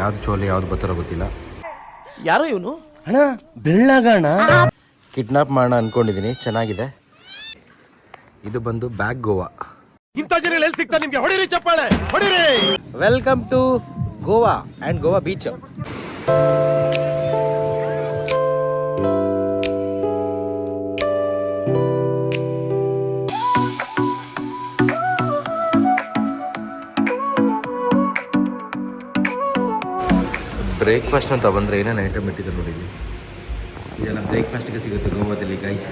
ಯಾವ್ದು ಚೋಲೆ ಯಾವ್ದು ಬತ್ತಾರೋ ಗೊತ್ತಿಲ್ಲ. ಯಾರೋ ಇವನು ಅಣ್ಣ ಬೆಳ್ಳಗಣ ಕಿಡ್ನಾಪ್ ಮಾಡೋಣ ಅನ್ಕೊಂಡಿದೀನಿ. ಚೆನ್ನಾಗಿದೆ. ಇದು ಬಂದು ಬ್ಯಾಕ್ ಗೋವಾ. ಇಂಥ ಜನ ಎಲ್ಲಿ ಸಿಗ್ತಾ ನಿಮ್ಗೆ? ಹೊಡಿರಿ ಚಪ್ಪಾಳೆ ಹೊಡಿರಿ. Welcome to Goa and Goa beach. Breakfast ಅಂತ ಬಂದರೆ ಏನೇನು ಐಟಮ್ ಇಟ್ಟಿದೆ ನೋಡಿ. ಇದೆಲ್ಲ ಬ್ರೇಕ್ಫಾಸ್ಟ್ಗೆ ಸಿಗುತ್ತೆ ಗೋವಾದಲ್ಲಿ guys.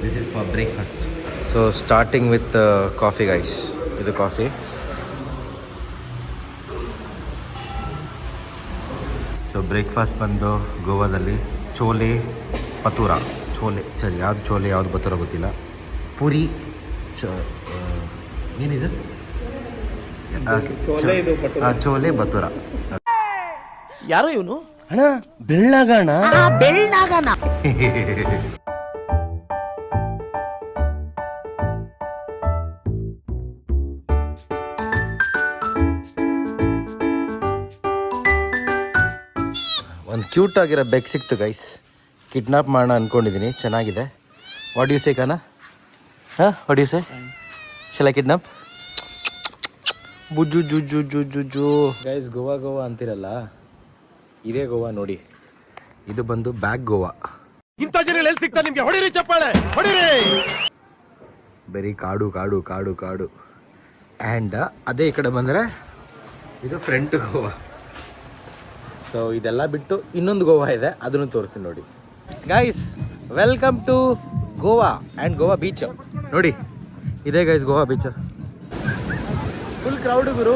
This is for breakfast. So starting with coffee guys. ಇದು ಕಾಫಿ. ಸೊ ಬ್ರೇಕ್ಫಾಸ್ಟ್ ಬಂದು ಗೋವಾದಲ್ಲಿ ಚೋಲೆ ಪತೂರ. ಸರಿ ಯಾವುದು ಚೋಲೆ ಯಾವುದು ಬತ್ತೂರ ಗೊತ್ತಿಲ್ಲ. ಪೂರಿ ಏನಿದೆ? ಚೋಲೆ ಬತ್ತೂರ. ಯಾರೋ ಇವನು ಅಣ್ಣ ಬೆಳ್ಳಗಣ ಒಂದು ಕ್ಯೂಟ್ ಆಗಿರೋ ಬೆಕ್ ಸಿಕ್ತು ಗೈಸ್. ಕಿಡ್ನಾಪ್ ಮಾಡೋಣ ಅಂದ್ಕೊಂಡಿದ್ದೀನಿ. ಚೆನ್ನಾಗಿದೆ. ವಾಟ್ ಯು ಸೇ ಕಾನ? What you say? ಶಾಲ ಕಿಡ್ನಾಪ್ ಬುಜ್ಜು ಜುಜ್ಜು ಜುಜ್ಜು ಗೈಸ್. ಗೋವಾ ಅಂತಿರಲ್ಲ, ಇದೇ ಗೋವಾ ನೋಡಿ. ಇದು ಬಂದು ಬ್ಯಾಕ್ ಗೋವಾ. ಇಂಥ ಜನ ಎಲ್ಲಿ ಸಿಗ್ತಾ ನಿಮ್ಗೆ? ಹೊಡಿರಿ ಚಪ್ಪಾಳೆ ಹೊಡಿರಿ. ಬರೀ ಕಾಡು ಕಾಡು ಕಾಡು ಕಾಡು. ಆ್ಯಂಡ್ ಅದೇ ಈ ಕಡೆ ಬಂದರೆ ಇದು ಫ್ರಂಟ್ ಗೋವಾ. ಸೊ ಇದೆಲ್ಲ ಬಿಟ್ಟು ಇನ್ನೊಂದು ಗೋವಾ ಇದೆ, ಅದನ್ನು ತೋರಿಸ್ತೀನಿ ನೋಡಿ guys. Welcome to Goa and Goa beach. ನೋಡಿ ಇದೇ guys Goa beach. Full crowd ಗುರು.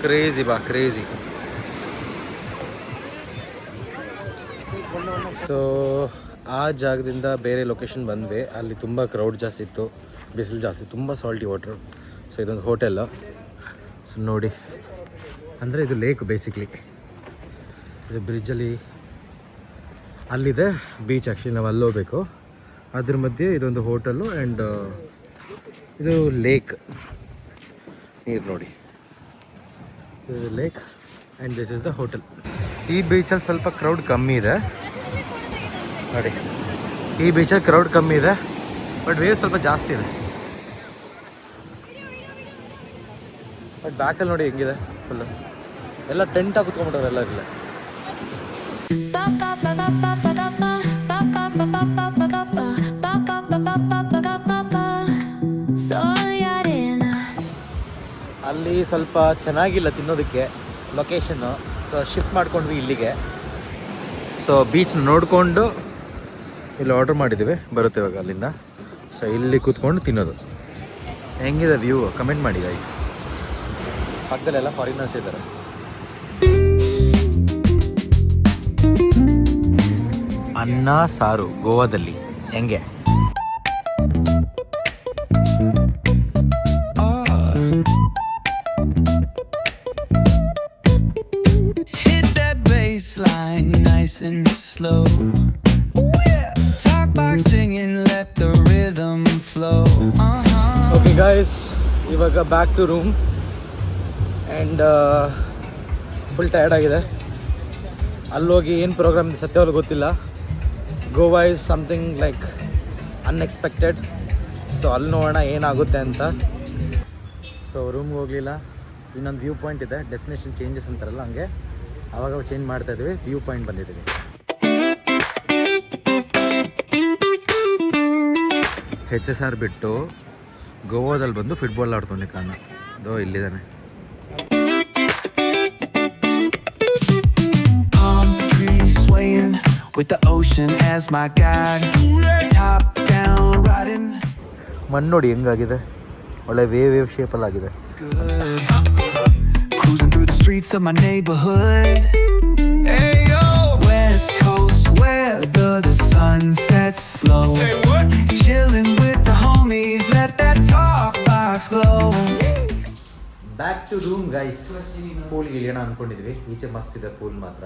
Crazy crazy. ಸೊ ಆ ಜಾಗದಿಂದ ಬೇರೆ ಲೊಕೇಶನ್ ಬಂದ್ವಿ. ಅಲ್ಲಿ ತುಂಬ ಕ್ರೌಡ್ ಜಾಸ್ತಿ ಇತ್ತು, ಬಿಸಿಲು ಜಾಸ್ತಿ, ತುಂಬ ಸಾಲ್ಟಿ ವಾಟ್ರು. ಸೊ ಇದೊಂದು ಹೋಟೆಲ್. ಸೊ ನೋಡಿ, ಅಂದರೆ ಇದು ಲೇಕ್ ಬೇಸಿಕ್ಲಿ. ಇದು ಬ್ರಿಡ್ಜಲ್ಲಿ ಅಲ್ಲಿದೆ ಬೀಚ್. ಆ್ಯಕ್ಚುಲಿ ನಾವು ಅಲ್ಲಿ ಹೋಗ್ಬೇಕು. ಅದ್ರ ಮಧ್ಯೆ ಇದೊಂದು ಹೋಟೆಲ್ಲು ಆ್ಯಂಡ್ ಇದು ಲೇಕ್. ನೀರು ನೋಡಿ, this is lake and this is the hotel. ಈ ಬೀಚಲ್ಲಿ ಸ್ವಲ್ಪ ಕ್ರೌಡ್ ಕಮ್ಮಿ ಇದೆ ನೋಡಿ. ಈ ಬೀಚಲ್ಲಿ ಕ್ರೌಡ್ ಕಮ್ಮಿ ಇದೆ, ಬಟ್ ವೇವ್ ಸ್ವಲ್ಪ ಜಾಸ್ತಿ ಇದೆ. ಬಟ್ ಬ್ಯಾಕಲ್ಲಿ ನೋಡಿ ಹೆಂಗಿದೆ ಫುಲ್ಲು. ಎಲ್ಲ ಟೆಂಟಾಗಿ ಕುತ್ಕೊಂಡ್ಬಿಟ್ಟವ್ರೆ ಎಲ್ಲ ಇಲ್ಲ. ಅಲ್ಲಿ ಸ್ವಲ್ಪ ಚೆನ್ನಾಗಿಲ್ಲ ತಿನ್ನೋದಕ್ಕೆ ಲೊಕೇಶನ್ನು. ಸೊ ಶಿಫ್ಟ್ ಮಾಡ್ಕೊಂಡ್ವಿ ಇಲ್ಲಿಗೆ. ಸೊ ಬೀಚ್ ನೋಡಿಕೊಂಡು ಇಲ್ಲಿ ಆರ್ಡ್ರ್ ಮಾಡಿದ್ದೀವಿ, ಬರುತ್ತೆ ಇವಾಗ ಅಲ್ಲಿಂದ. ಸೊ ಇಲ್ಲಿ ಕೂತ್ಕೊಂಡು ತಿನ್ನೋದು. ಹೆಂಗಿದೆ ವ್ಯೂ ಕಮೆಂಟ್ ಮಾಡಿ ಗೈಸ್. ಪಕ್ಕದಲ್ಲೆಲ್ಲ ಫಾರಿನರ್ಸ್ ಇದ್ದಾರೆ. ಅನ್ನ ಸಾರು ಗೋವಾದಲ್ಲಿ ಹೆಂಗೆ? Nice and slow. Talk back singing, let the rhythm flow. Okay guys, ಇವಾಗ back to room. And full tired ಆಗಿದೆ. ಅಲ್ಲೋಗಿ ಏನು ಪ್ರೋಗ್ರಾಮ್ ಇದೆ ಸತ್ಯವಾಗ್ಲೂ ಗೊತ್ತಿಲ್ಲ. Goa is something like unexpected. So ಅಲ್ಲಿ ನೋಡೋಣ ಏನಾಗುತ್ತೆ ಅಂತ. ಸೊ ರೂಮ್ಗೆ ಹೋಗಲಿಲ್ಲ. ಇನ್ನೊಂದು ವ್ಯೂ ಪಾಯಿಂಟ್ ಇದೆ, ಡೆಸ್ಟಿನೇಷನ್ ಚೇಂಜಸ್ ಅಂತಾರಲ್ಲ ಹಂಗೆ. ಆವಾಗ ಚೇಂಜ್ ಮಾಡ್ತಾ ಇದ್ದೀವಿ. ವ್ಯೂ ಪಾಯಿಂಟ್ ಬಂದಿದ್ದೀವಿ. HSR ಬಿಟ್ಟು ಗೋವಾದಲ್ಲಿ ಬಂದು ಫುಟ್ಬಾಲ್ ಆಡ್ತಾನೆ ಕಾನ. ದೋ ಇಲ್ಲಿದ್ದಾನೆ. ಮಣ್ಣು ನೋಡಿ ಹೆಂಗಾಗಿದೆ, ಒಳ್ಳೆ ವೇವ್ ಶೇಪಲ್ಲಿ ಆಗಿದೆ. Streets of my neighborhood. Hey yo, West Coast weather, the sun sets slow. Say what? Chilling with the homies, let that talk box glow. Back to room guys. ಪೂಲ್ಗೆ ಇಳಿಯೋಣ ಅಂದ್ಕೊಂಡಿದ್ವಿ. ಈಚೆ ಮಸ್ತ್ ಇದೆ ಪೂಲ್ ಮಾತ್ರ.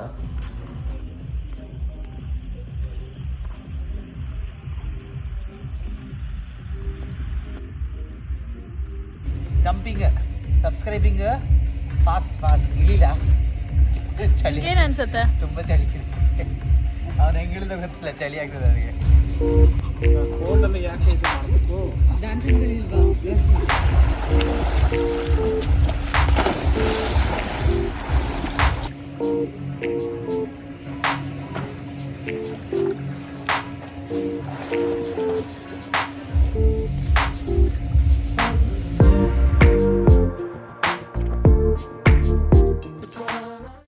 ಜಂಪಿಂಗ್ ಸಬ್ಸ್ಕ್ರೈಬಿಂಗ್ ಫಾಸ್ಟ್ ಇಳಿಲ್ಲ ಚಳಿ ಏನ್ ಅನ್ಸುತ್ತೆ? ತುಂಬ ಚಳಿ ಅವ್ನು ಹೆಂಗೆ ಇಳಿದ ಗೊತ್ತಿಲ್ಲ, ಚಳಿ ಆಗ್ತದೆ ಅವನಿಗೆ. ಕೋಲ್ಡಲ್ಲಿ ಯಾಕೆ ಇದು ಮಾಡಬೇಕು?